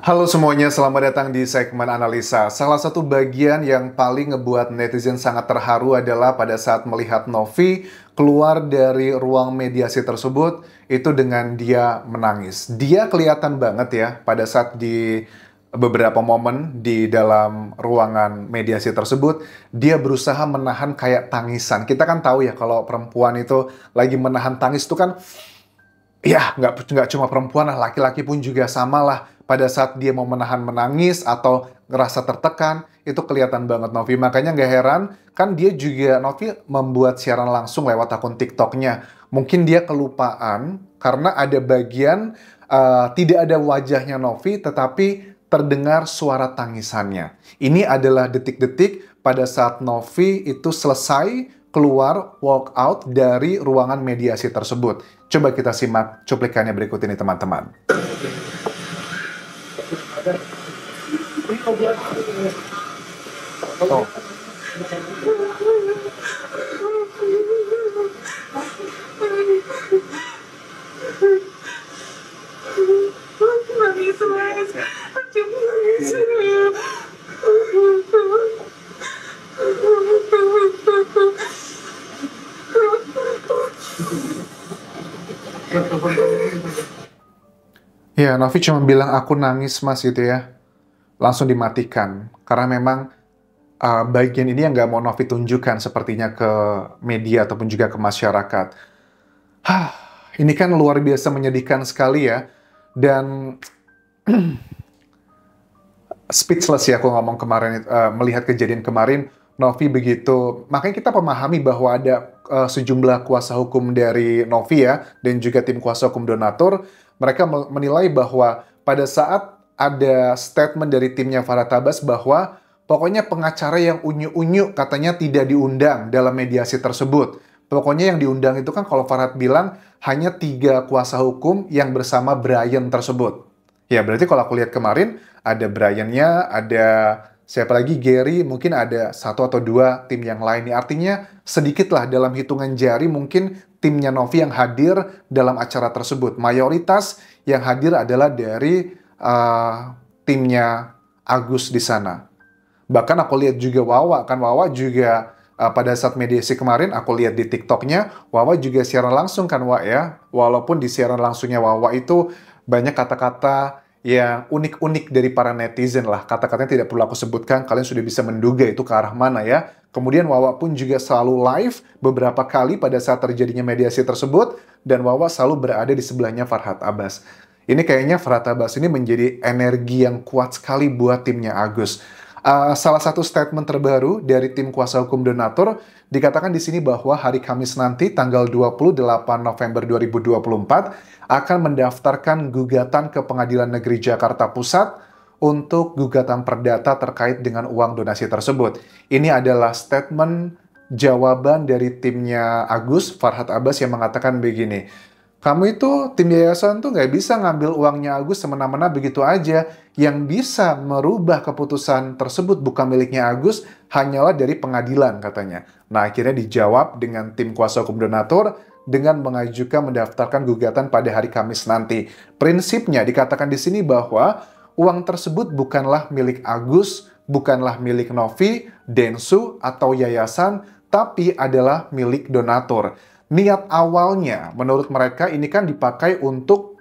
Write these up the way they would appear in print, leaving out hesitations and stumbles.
Halo semuanya, selamat datang di segmen analisa. Salah satu bagian yang paling ngebuat netizen sangat terharu adalah pada saat melihat Novi keluar dari ruang mediasi tersebut, itu dengan dia menangis. Dia kelihatan banget ya pada saat di beberapa momen di dalam ruangan mediasi tersebut, dia berusaha menahan kayak tangisan. Kita kan tahu ya kalau perempuan itu lagi menahan tangis itu kan ya, nggak cuma perempuan lah, laki-laki pun juga sama lah. Pada saat dia mau menahan menangis atau ngerasa tertekan, itu kelihatan banget Novi. Makanya nggak heran, kan dia juga, Novi membuat siaran langsung lewat akun TikToknya. Mungkin dia kelupaan, karena ada bagian tidak ada wajahnya Novi, tetapi terdengar suara tangisannya. Ini adalah detik-detik pada saat Novi itu selesai keluar walk out dari ruangan mediasi tersebut. Coba kita simak cuplikannya berikut ini teman-teman. Oh. Ya, Novi cuma bilang aku nangis mas gitu ya. Langsung dimatikan. Karena memang bagian ini yang nggak mau Novi tunjukkan sepertinya ke media ataupun juga ke masyarakat. Hah, ini kan luar biasa menyedihkan sekali ya. Dan speechless ya aku ngomong kemarin, melihat kejadian kemarin, Novi begitu. Makanya kita memahami bahwa ada sejumlah kuasa hukum dari Novi ya, dan juga tim kuasa hukum donatur, mereka menilai bahwa pada saat ada statement dari timnya Farhad Abbas bahwa pokoknya pengacara yang unyu-unyu katanya tidak diundang dalam mediasi tersebut. Pokoknya yang diundang itu kan kalau Farhad bilang hanya 3 kuasa hukum yang bersama Brian tersebut. Ya berarti kalau aku lihat kemarin ada Brian-nya, ada siapa lagi, Gary, mungkin ada 1 atau 2 tim yang lain. Artinya sedikit lah dalam hitungan jari mungkin timnya Novi yang hadir dalam acara tersebut. Mayoritas yang hadir adalah dari timnya Agus di sana. Bahkan aku lihat juga Wawa, kan Wawa juga pada saat mediasi kemarin aku lihat di TikToknya, Wawa juga siaran langsung kan Wak ya. Walaupun di siaran langsungnya Wawa itu banyak kata-kata yang unik-unik dari para netizen lah. Kata-katanya tidak perlu aku sebutkan, kalian sudah bisa menduga itu ke arah mana ya. Kemudian Wawa pun juga selalu live beberapa kali pada saat terjadinya mediasi tersebut, dan Wawa selalu berada di sebelahnya Farhad Abbas. Ini kayaknya Farhad Abbas ini menjadi energi yang kuat sekali buat timnya Agus. Salah satu statement terbaru dari tim kuasa hukum donatur dikatakan di sini bahwa hari Kamis nanti tanggal 28 November 2024 akan mendaftarkan gugatan ke Pengadilan Negeri Jakarta Pusat untuk gugatan perdata terkait dengan uang donasi tersebut. Ini adalah statement jawaban dari timnya Agus, Farhad Abbas, yang mengatakan begini, kamu itu tim yayasan tuh nggak bisa ngambil uangnya Agus semena-mena begitu aja. Yang bisa merubah keputusan tersebut bukan miliknya Agus, hanyalah dari pengadilan katanya. Nah akhirnya dijawab dengan tim kuasa hukum donatur dengan mengajukan mendaftarkan gugatan pada hari Kamis nanti. Prinsipnya dikatakan di sini bahwa uang tersebut bukanlah milik Agus, bukanlah milik Novi, Densu, atau yayasan, tapi adalah milik donatur. Niat awalnya, menurut mereka, ini kan dipakai untuk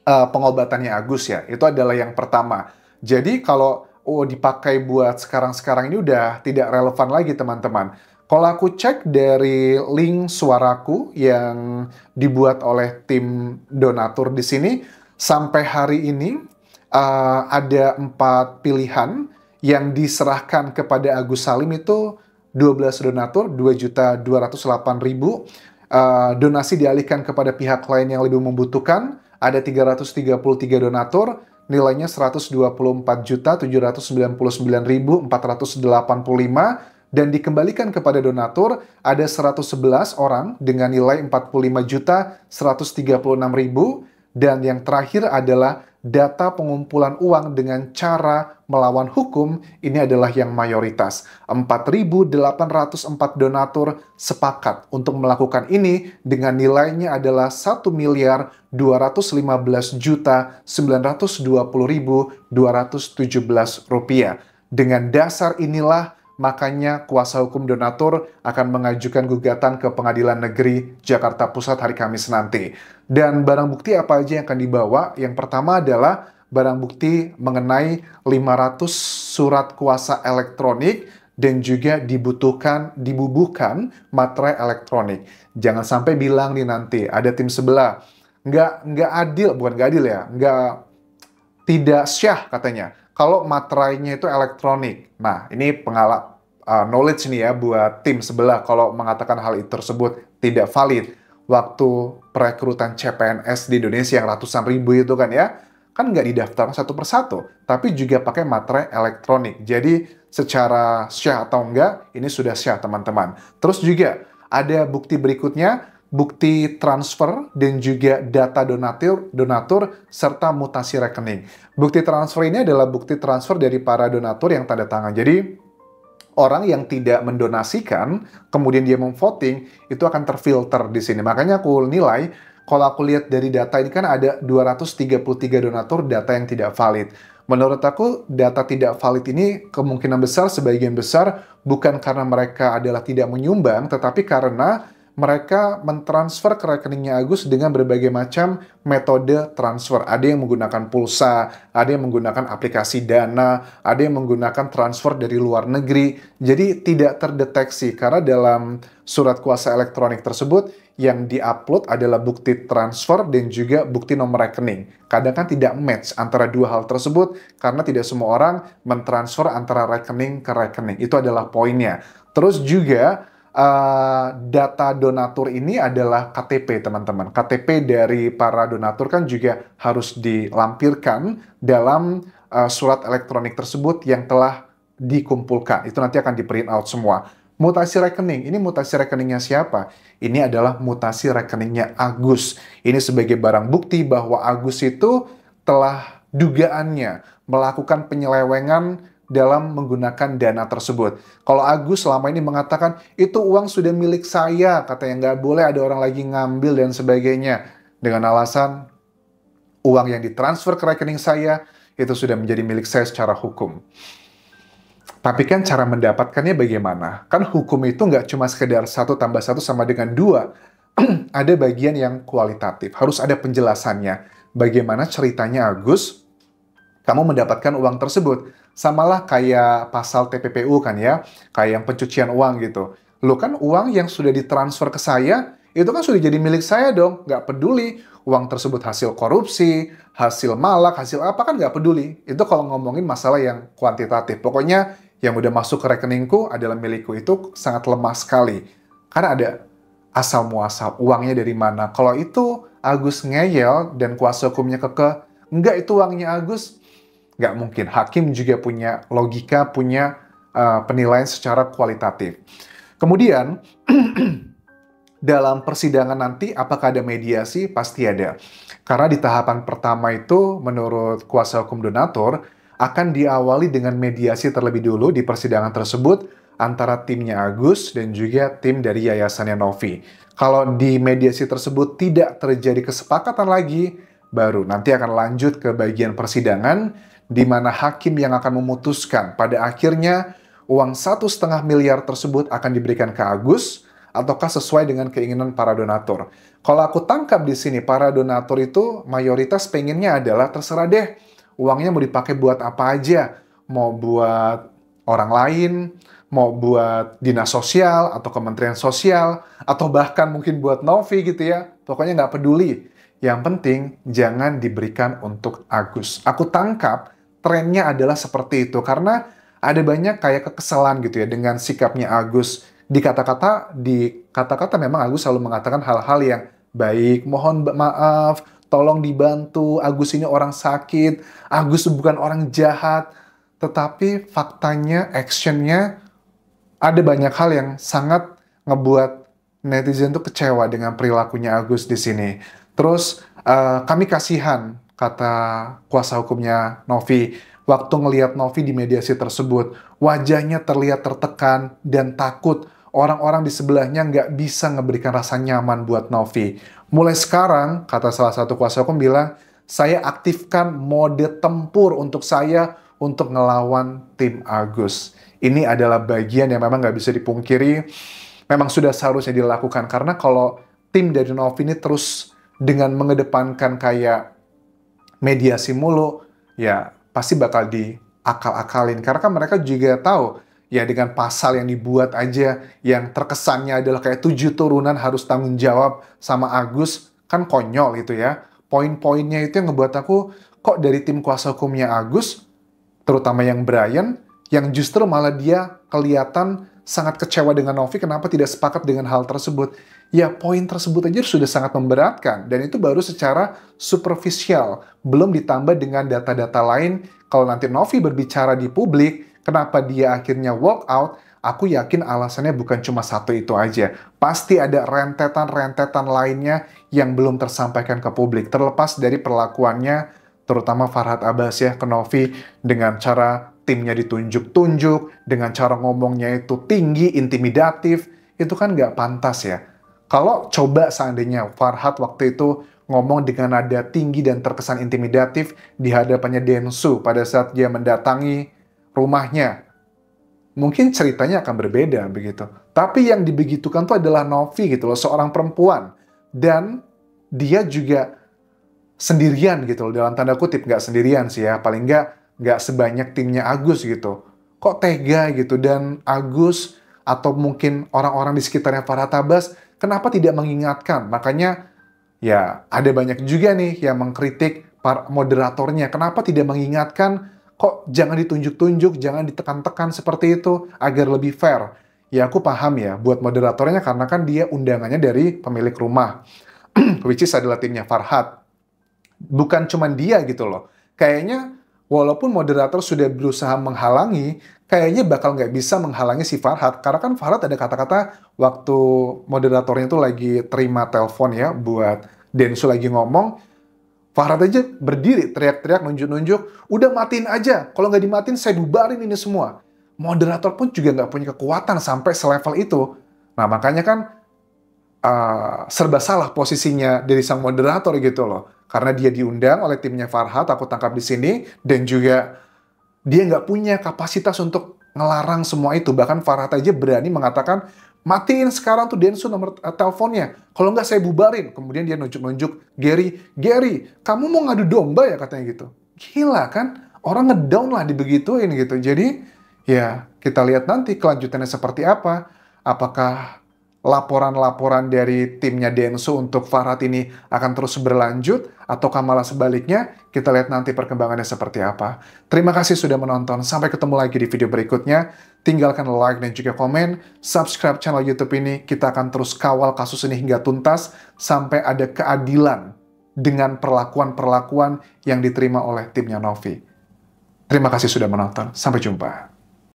pengobatannya Agus ya. Itu adalah yang pertama. Jadi kalau dipakai buat sekarang-sekarang ini udah tidak relevan lagi teman-teman. Kalau aku cek dari link suaraku yang dibuat oleh tim donatur di sini, sampai hari ini ada 4 pilihan yang diserahkan kepada Agus Salim itu 12 donatur, 2.208.000. Donasi dialihkan kepada pihak lain yang lebih membutuhkan, ada 333 donatur, nilainya 124.799.485, dan dikembalikan kepada donatur ada 111 orang dengan nilai 45.136.000, Dan yang terakhir adalah data pengumpulan uang dengan cara melawan hukum, ini adalah yang mayoritas. 4.804 donatur sepakat untuk melakukan ini dengan nilainya adalah 1.215.920.217 rupiah. Dengan dasar inilah makanya kuasa hukum donatur akan mengajukan gugatan ke Pengadilan Negeri Jakarta Pusat hari Kamis nanti. Dan barang bukti apa aja yang akan dibawa? Yang pertama adalah barang bukti mengenai 500 surat kuasa elektronik dan juga dibubuhkan materai elektronik. Jangan sampai bilang nih nanti ada tim sebelah nggak adil, bukan nggak adil ya, tidak syah katanya kalau materainya itu elektronik. Nah, ini knowledge nih ya buat tim sebelah kalau mengatakan hal itu tersebut tidak valid. Waktu perekrutan CPNS di Indonesia yang ratusan ribu itu kan ya, kan nggak didaftar satu persatu, tapi juga pakai materai elektronik. Jadi secara syah atau enggak, ini sudah syah teman-teman. Terus juga ada bukti berikutnya, bukti transfer dan juga data donatur serta mutasi rekening. Bukti transfer ini adalah bukti transfer dari para donatur yang tanda tangan. Jadi orang yang tidak mendonasikan kemudian dia memvoting itu akan terfilter di sini. Makanya aku nilai kalau aku lihat dari data ini kan ada 233 donatur data yang tidak valid. Menurut aku data tidak valid ini kemungkinan besar sebagian besar bukan karena mereka adalah tidak menyumbang, tetapi karena mereka mentransfer ke rekeningnya Agus dengan berbagai macam metode transfer. Ada yang menggunakan pulsa, ada yang menggunakan aplikasi Dana, ada yang menggunakan transfer dari luar negeri. Jadi tidak terdeteksi karena dalam surat kuasa elektronik tersebut yang diupload adalah bukti transfer dan juga bukti nomor rekening. Kadang kan tidak match antara dua hal tersebut karena tidak semua orang mentransfer antara rekening ke rekening. Itu adalah poinnya. Terus juga data donatur ini adalah KTP teman-teman. KTP dari para donatur kan juga harus dilampirkan dalam surat elektronik tersebut yang telah dikumpulkan. Itu nanti akan di print out semua. Mutasi rekening, ini mutasi rekeningnya siapa? Ini adalah mutasi rekeningnya Agus. Ini sebagai barang bukti bahwa Agus itu telah dugaannya melakukan penyelewengan dalam menggunakan dana tersebut. Kalau Agus selama ini mengatakan, itu uang sudah milik saya, katanya nggak boleh ada orang lagi ngambil dan sebagainya. Dengan alasan, uang yang ditransfer ke rekening saya, itu sudah menjadi milik saya secara hukum. Tapi kan cara mendapatkannya bagaimana? Kan hukum itu nggak cuma sekedar 1 tambah 1 sama dengan 2. Ada bagian yang kualitatif, harus ada penjelasannya. Bagaimana ceritanya Agus, kamu mendapatkan uang tersebut. Samalah kayak pasal TPPU kan ya, kayak yang pencucian uang gitu. Lo kan uang yang sudah ditransfer ke saya, itu kan sudah jadi milik saya dong. Nggak peduli uang tersebut hasil korupsi, hasil malak, hasil apa kan nggak peduli. Itu kalau ngomongin masalah yang kuantitatif. Pokoknya yang udah masuk ke rekeningku adalah milikku, itu sangat lemah sekali. Karena ada asal muasal, uangnya dari mana. Kalau itu Agus ngeyel dan kuasa hukumnya kekeh, enggak itu uangnya Agus, nggak mungkin. Hakim juga punya logika, punya penilaian secara kualitatif. Kemudian, dalam persidangan nanti, apakah ada mediasi? Pasti ada. Karena di tahapan pertama itu, menurut kuasa hukum donatur, akan diawali dengan mediasi terlebih dulu di persidangan tersebut antara timnya Agus dan juga tim dari Yayasannya Novi. Kalau di mediasi tersebut tidak terjadi kesepakatan lagi, baru nanti akan lanjut ke bagian persidangan, di mana hakim yang akan memutuskan pada akhirnya uang 1,5 miliar tersebut akan diberikan ke Agus ataukah sesuai dengan keinginan para donatur. Kalau aku tangkap di sini, para donatur itu mayoritas pengennya adalah terserah deh, uangnya mau dipakai buat apa aja. Mau buat orang lain, mau buat dinas sosial atau kementerian sosial, atau bahkan mungkin buat Novi gitu ya. Pokoknya nggak peduli. Yang penting jangan diberikan untuk Agus. Aku tangkap trennya adalah seperti itu karena ada banyak kayak kekesalan gitu ya dengan sikapnya Agus. Di kata-kata memang Agus selalu mengatakan hal-hal yang baik, mohon maaf, tolong dibantu, Agus ini orang sakit, Agus bukan orang jahat. Tetapi faktanya, actionnya, ada banyak hal yang sangat ngebuat netizen tuh kecewa dengan perilakunya Agus di sini. Terus Kami kasihan, kata kuasa hukumnya Novi. Waktu ngelihat Novi di mediasi tersebut, wajahnya terlihat tertekan dan takut. Orang-orang di sebelahnya nggak bisa ngeberikan rasa nyaman buat Novi. Mulai sekarang, kata salah satu kuasa hukum bilang, saya aktifkan mode tempur untuk saya untuk ngelawan tim Agus. Ini adalah bagian yang memang nggak bisa dipungkiri, memang sudah seharusnya dilakukan. Karena kalau tim dari Novi ini terus dengan mengedepankan kayak mediasi mulu, ya pasti bakal diakal-akalin. Karena kan mereka juga tahu, ya dengan pasal yang dibuat aja, yang terkesannya adalah kayak 7 turunan harus tanggung jawab sama Agus, kan konyol itu ya. Poin-poinnya itu yang ngebuat aku, kok dari tim kuasa hukumnya Agus, terutama yang Brian, yang justru malah dia kelihatan sangat kecewa dengan Novi, kenapa tidak sepakat dengan hal tersebut. Ya, poin tersebut aja sudah sangat memberatkan, dan itu baru secara superficial, belum ditambah dengan data-data lain. Kalau nanti Novi berbicara di publik, kenapa dia akhirnya walk out, aku yakin alasannya bukan cuma satu itu aja. Pasti ada rentetan-rentetan lainnya yang belum tersampaikan ke publik, terlepas dari perlakuannya, terutama Farhad Abbas ya, ke Novi, dengan cara timnya ditunjuk-tunjuk, dengan cara ngomongnya itu tinggi, intimidatif, itu kan nggak pantas ya. Kalau coba seandainya Farhad waktu itu ngomong dengan nada tinggi dan terkesan intimidatif di hadapannya Densu pada saat dia mendatangi rumahnya, mungkin ceritanya akan berbeda begitu. Tapi yang dibegitukan tuh adalah Novi gitu loh, seorang perempuan. Dan dia juga sendirian gitu loh, dalam tanda kutip, nggak sendirian sih ya, paling nggak sebanyak timnya Agus gitu. Kok tega gitu, dan Agus atau mungkin orang-orang di sekitarnya Farhad Abbas, kenapa tidak mengingatkan? Makanya ya ada banyak juga nih yang mengkritik para moderatornya, kenapa tidak mengingatkan, kok jangan ditunjuk-tunjuk, jangan ditekan-tekan seperti itu, agar lebih fair. Ya aku paham ya, buat moderatornya karena kan dia undangannya dari pemilik rumah, which is adalah timnya Farhad. Bukan cuman dia gitu loh. Kayaknya walaupun moderator sudah berusaha menghalangi, kayaknya bakal nggak bisa menghalangi si Farhad. Karena kan Farhad ada kata-kata waktu moderatornya itu lagi terima telepon ya, buat Densu lagi ngomong, Farhad aja berdiri, teriak-teriak, nunjuk-nunjuk, udah matiin aja, kalau nggak dimatiin saya bubarin ini semua. Moderator pun juga nggak punya kekuatan sampai selevel itu. Nah makanya kan serba salah posisinya dari sang moderator gitu loh. Karena dia diundang oleh timnya Farhad, aku tangkap di sini, dan juga dia nggak punya kapasitas untuk ngelarang semua itu. Bahkan Farhad aja berani mengatakan, matiin sekarang tuh Densu nomor teleponnya, kalau nggak saya bubarin. Kemudian dia nunjuk-nunjuk Gary, kamu mau ngadu domba ya, katanya gitu. Gila kan, orang ngedown lah dibegituin gitu. Jadi ya kita lihat nanti kelanjutannya seperti apa. Apakah laporan-laporan dari timnya Densu untuk Farhad ini akan terus berlanjut, ataukah malah sebaliknya? Kita lihat nanti perkembangannya seperti apa. Terima kasih sudah menonton, sampai ketemu lagi di video berikutnya. Tinggalkan like dan juga komen, subscribe channel YouTube ini, kita akan terus kawal kasus ini hingga tuntas, sampai ada keadilan dengan perlakuan-perlakuan yang diterima oleh timnya Novi. Terima kasih sudah menonton, sampai jumpa.